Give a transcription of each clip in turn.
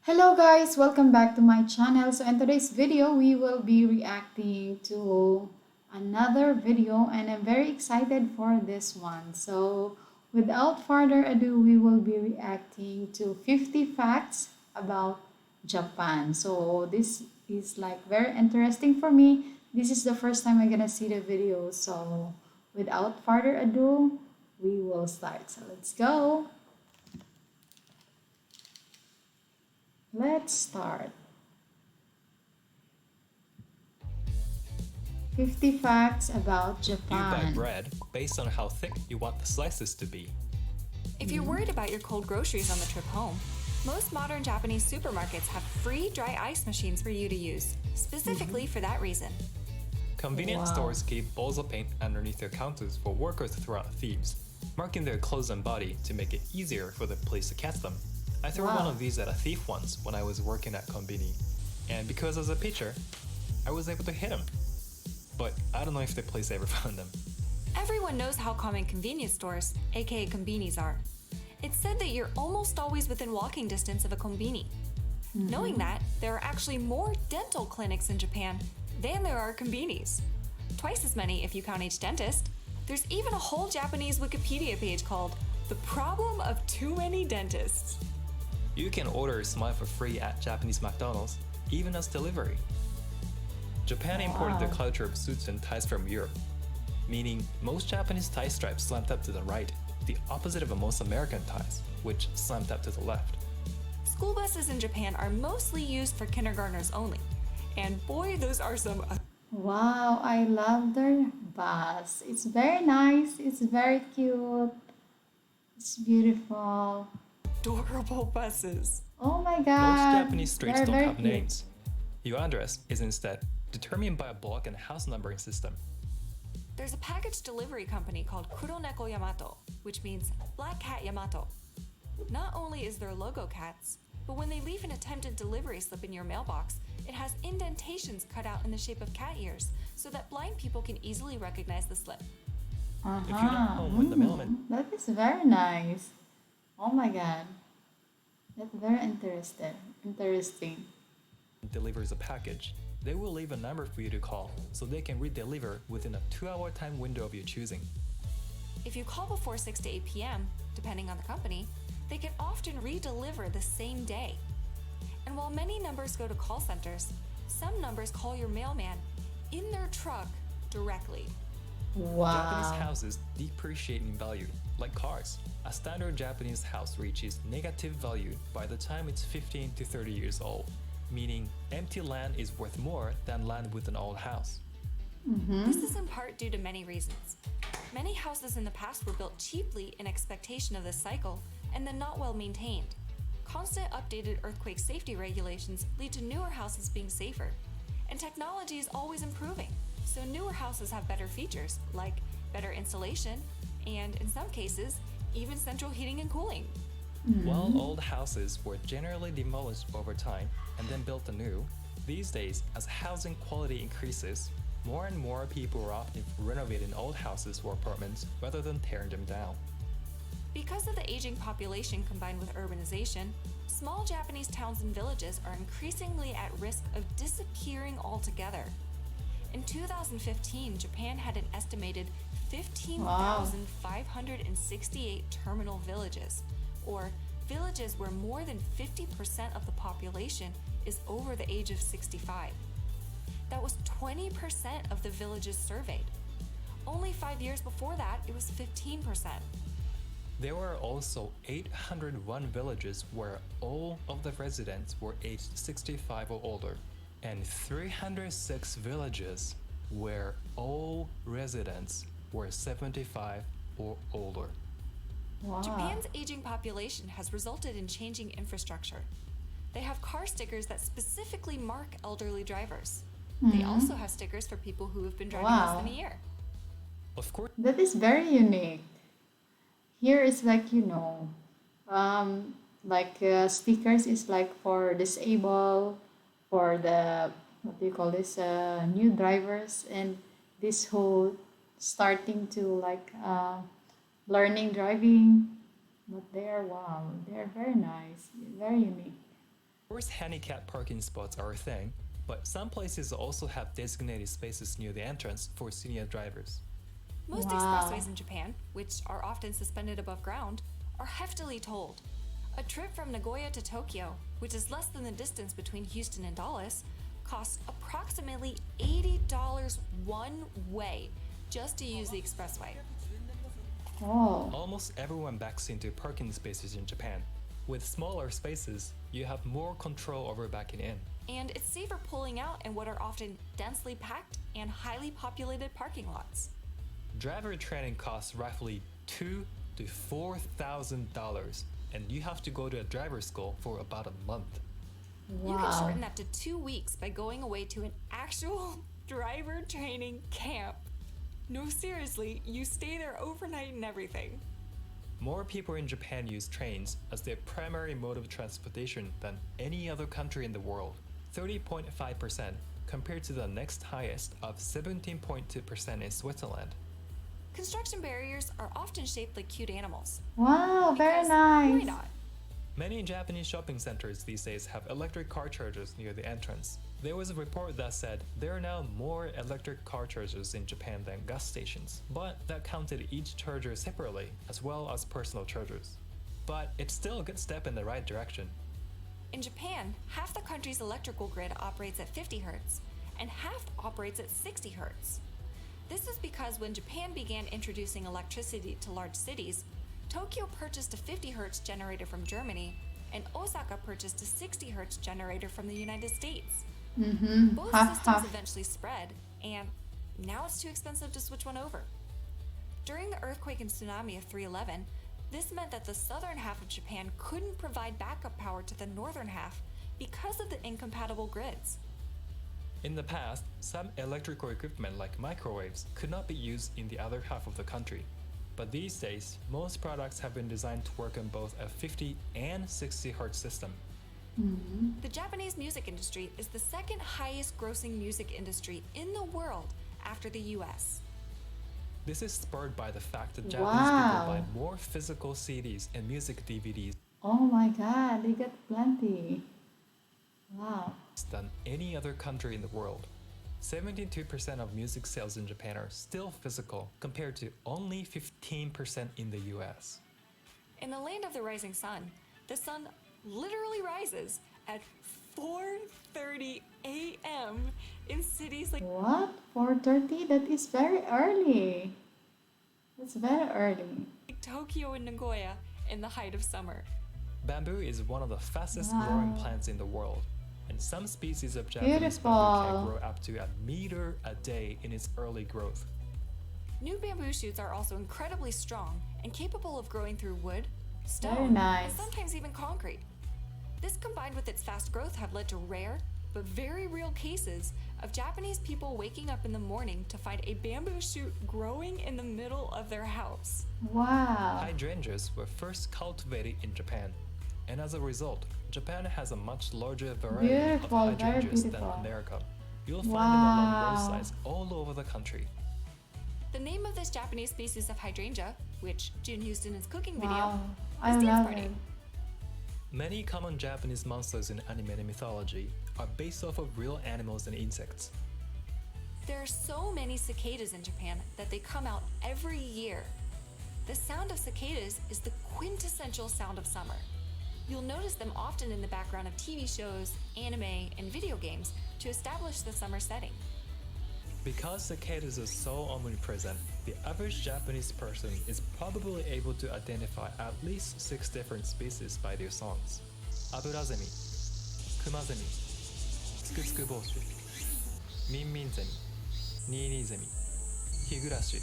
Hello guys, welcome back to my channel. So in today's video, we will be reacting to another video and I'm very excited for this one. So without further ado, we will be reacting to 50 facts about Japan. So this is like very interesting for me. This is the first time I'm gonna see the video. So without further ado, we will start. So let's go. Let's start. 50 facts about You buy Japan. bread based on how thick you want the slices to be. If you're worried about your cold groceries on the trip home, most modern Japanese supermarkets have free dry ice machines for you to use, specifically for that reason. Convenience Wow. stores keep bowls of paint underneath their counters for workers to throw out thieves, marking their clothes and body to make it easier for the police to catch them. I threw one Wow. of these at a thief once when I was working at Konbini, and because I was a pitcher, I was able to hit him. But I don't know if the police ever found them. Everyone knows how common convenience stores, aka konbinis, are. It's said that you're almost always within walking distance of a konbini. Knowing that, there are actually more dental clinics in Japan than there are konbinis. Twice as many if you count each dentist. There's even a whole Japanese Wikipedia page called The Problem of Too Many Dentists. You can order a smile for free at Japanese McDonald's, even as delivery. Japan imported the Wow. culture of suits and ties from Europe, meaning most Japanese tie stripes slant up to the right, the opposite of most American ties, which slant up to the left. School buses in Japan are mostly used for kindergartners only. And boy, those are some Wow, I love their bus. It's very nice. It's very cute. It's beautiful. adorable buses. Oh my Most god. Japanese streets They're don't very have cute. names. Your address is instead determined by a block and house numbering system. There's a package delivery company called Kuroneko Yamato, which means Black Cat Yamato. Not only is their logo cats, but when they leave an attempted delivery slip in your mailbox, it has indentations cut out in the shape of cat ears so that blind people can easily recognize the slip. If you're not home when the mailman That is very nice. Oh my god. That's very interesting. delivers a package, they will leave a number for you to call so they can redeliver within a 2-hour time window of your choosing. If you call before 6 to 8 p.m., depending on the company, they can often re-deliver the same day. And while many numbers go to call centers, some numbers call your mailman in their truck directly. Japanese Wow. houses depreciate in value, like cars. A standard Japanese house reaches negative value by the time it's 15 to 30 years old, meaning empty land is worth more than land with an old house. This is in part due to many reasons. Many houses in the past were built cheaply in expectation of this cycle and then not well maintained. Constant updated earthquake safety regulations lead to newer houses being safer. And technology is always improving, so newer houses have better features like better insulation and, in some cases, even central heating and cooling. While old houses were generally demolished over time and then built anew, these days, as housing quality increases, more and more people are opting for renovating old houses or apartments rather than tearing them down. Because of the aging population combined with urbanization, small Japanese towns and villages are increasingly at risk of disappearing altogether. In 2015, Japan had an estimated 15,568 terminal villages, or villages where more than 50% of the population is over the age of 65. That was 20% of the villages surveyed. Only 5 years before that, it was 15%. There were also 801 villages where all of the residents were aged 65 or older, and 306 villages where all residents were 75 or older. Wow. Japan's aging population has resulted in changing infrastructure. They have car stickers that specifically mark elderly drivers. They also have stickers for people who have been driving less Wow. than a year. Of course, That is very unique. Here is like, stickers is like for disabled, for the, what do you call this, new drivers, and this whole starting to learning driving. But they're, wow, they're very nice, very unique. course, handicap parking spots are a thing, but some places also have designated spaces near the entrance for senior drivers. Most Wow. expressways in Japan, which are often suspended above ground, are heftily tolled. A trip from Nagoya to Tokyo, which is less than the distance between Houston and Dallas, costs approximately $80 one way just to use the expressway. Oh. Almost everyone backs into parking spaces in Japan. With smaller spaces, you have more control over backing in. And it's safer pulling out in what are often densely packed and highly populated parking lots. Driver training costs roughly $2,000 to $4,000, and you have to go to a driver's school for about a month. You can Wow. shorten that to 2 weeks by going away to an actual driver training camp. No, seriously, you stay there overnight and everything. More people in Japan use trains as their primary mode of transportation than any other country in the world, 30.5%, compared to the next highest of 17.2% in Switzerland. Construction barriers are often shaped like cute animals. Wow, very Because nice. why not? Many Japanese shopping centers these days have electric car chargers near the entrance. There was a report that said there are now more electric car chargers in Japan than gas stations, but that counted each charger separately as well as personal chargers. But it's still a good step in the right direction. In Japan, half the country's electrical grid operates at 50 Hz, and half operates at 60 Hz. This is because when Japan began introducing electricity to large cities, Tokyo purchased a 50 Hz generator from Germany, and Osaka purchased a 60 Hz generator from the United States. Mm-hmm. Both Half, systems half. eventually spread, and now it's too expensive to switch one over. During the earthquake and tsunami of 311, this meant that the southern half of Japan couldn't provide backup power to the northern half because of the incompatible grids. In the past, some electrical equipment like microwaves could not be used in the other half of the country. But these days, most products have been designed to work on both a 50 and 60 Hz system. Mm-hmm. The Japanese music industry is the second highest grossing music industry in the world after the US. This is spurred by the fact that Wow. Japanese people buy more physical CDs and music DVDs Oh my God, they got plenty. Wow. than any other country in the world. 72% of music sales in Japan are still physical, compared to only 15% in the US. In the land of the rising sun, the sun literally rises at 4:30 a.m. in cities like What? 4:30? That is very early. That's very early. Tokyo and Nagoya in the height of summer. Bamboo is one of the fastest Wow. growing plants in the world, and some species of Japanese bamboo can Beautiful. grow up to a meter a day in its early growth. New bamboo shoots are also incredibly strong and capable of growing through wood, Very stone, nice. and sometimes even concrete. This combined with its fast growth have led to rare but very real cases of Japanese people waking up in the morning to find a bamboo shoot growing in the middle of their house. Wow. Hydrangeas were first cultivated in Japan, and as a result, Japan has a much larger variety Beautiful, of very hydrangeas than beautiful. America. You'll find them along Wow. roadsides all over the country. The name of this Japanese species of hydrangea, which June used in his cooking video, Wow. is I dance love party. it. Many common Japanese monsters in anime and mythology are based off of real animals and insects. There are so many cicadas in Japan that they come out every year. The sound of cicadas is the quintessential sound of summer. You'll notice them often in the background of TV shows, anime, and video games to establish the summer setting. Because cicadas are so omnipresent, the average Japanese person is probably able to identify at least 6 different species by their songs. Aburazemi, kumazemi, tsukutsukuboshi, minminzemi, niinizemi, higurashi.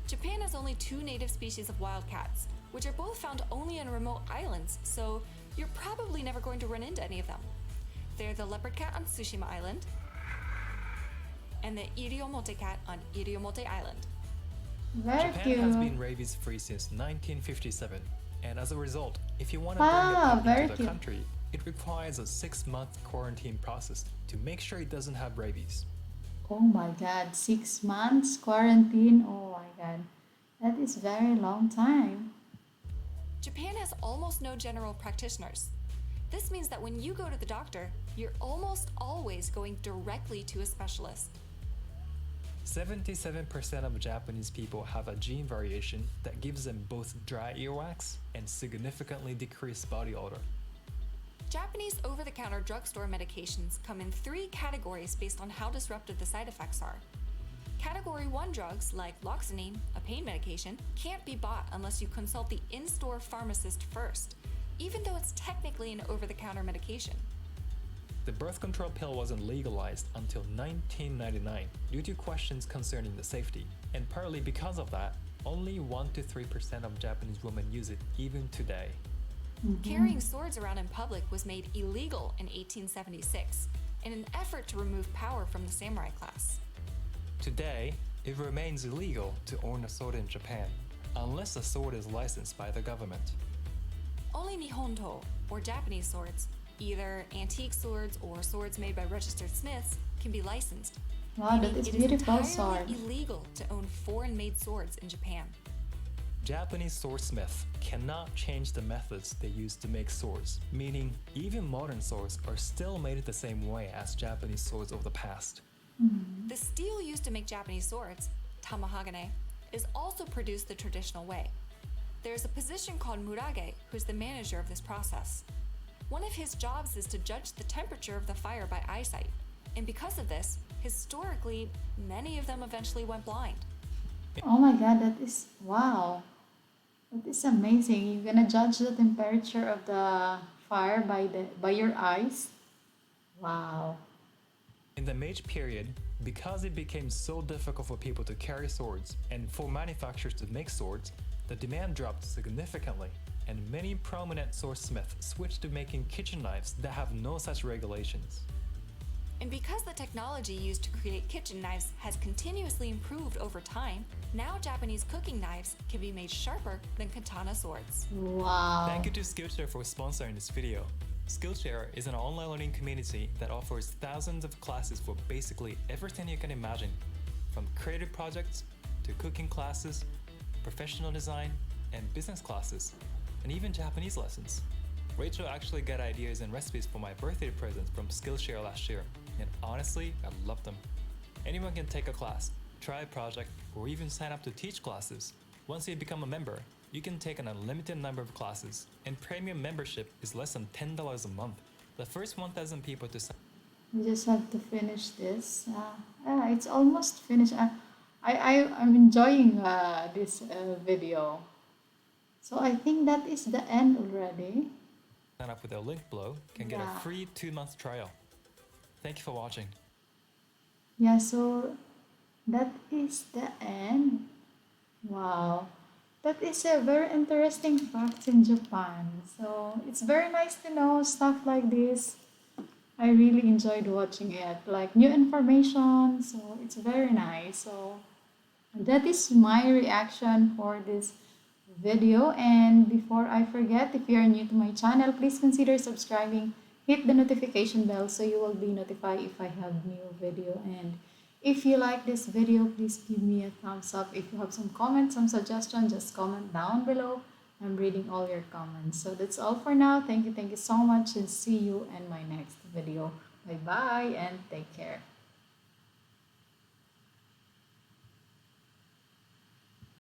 Japan has only 2 native species of wildcats, which are both found only on remote islands, so you're probably never going to run into any of them. They're the leopard cat on Tsushima Island and the iriomote cat on Iriomote Island. Very Japan cute. has been rabies-free since 1957, and as a result, if you want to Wow, bring a puppy very into the cute. country, it requires a 6-month quarantine process to make sure it doesn't have rabies. Oh my God, 6 months quarantine. Oh my God. That is very long time. Japan has almost no general practitioners. This means that when you go to the doctor, you're almost always going directly to a specialist. 77% of Japanese people have a gene variation that gives them both dry earwax and significantly decreased body odor. Japanese over-the-counter drugstore medications come in 3 categories based on how disruptive the side effects are. Category 1 drugs, like loxanine, a pain medication, can't be bought unless you consult the in-store pharmacist first, even though it's technically an over-the-counter medication. The birth control pill wasn't legalized until 1999 due to questions concerning the safety, and partly because of that, only 1 to 3% of Japanese women use it even today. Carrying swords around in public was made illegal in 1876 in an effort to remove power from the samurai class. Today, it remains illegal to own a sword in Japan, unless the sword is licensed by the government. Only Nihonto, or Japanese swords, either antique swords or swords made by registered smiths, can be licensed. Wow, that meaning is it beautiful entirely sword. illegal to own foreign-made swords in Japan. Japanese swordsmiths cannot change the methods they use to make swords, meaning even modern swords are still made the same way as Japanese swords of the past. The steel used to make Japanese swords, tamahagane, is also produced the traditional way. There's a position called murage, who's the manager of this process. One of his jobs is to judge the temperature of the fire by eyesight, and because of this, historically, many of them eventually went blind. Oh my god, that is wow. That is amazing. You're gonna judge the temperature of the fire by your eyes. Wow. In the Meiji period, because it became so difficult for people to carry swords and for manufacturers to make swords, the demand dropped significantly, and many prominent swordsmiths switched to making kitchen knives that have no such regulations. And because the technology used to create kitchen knives has continuously improved over time, now Japanese cooking knives can be made sharper than katana swords. Wow. Thank you to Skillshare for sponsoring this video. Skillshare is an online learning community that offers thousands of classes for basically everything you can imagine, from creative projects to cooking classes, professional design, and business classes, and even Japanese lessons. Rachel actually got ideas and recipes for my birthday presents from Skillshare last year, and honestly, I love them. Anyone can take a class, try a project, or even sign up to teach classes. Once you become a member, you can take an unlimited number of classes, and premium membership is less than $10 a month. The first 1,000 people to sign We just have to finish this. It's almost finished. I'm enjoying this video. So I think that is the end already. up with the link below can get Yeah. a free 2-month trial. Thank you for watching. Yeah, so that is the end. Wow. That is a very interesting fact in Japan. So it's very nice to know stuff like this. I really enjoyed watching it, like new information. So it's very nice. So that is my reaction for this video. And before I forget, if you are new to my channel, please consider subscribing. Hit the notification bell so you will be notified if I have new video. And if you like this video, please give me a thumbs up. If you have some comments, some suggestions, just comment down below. I'm reading all your comments. So that's all for now. Thank you so much, and see you in my next video. Bye bye and take care.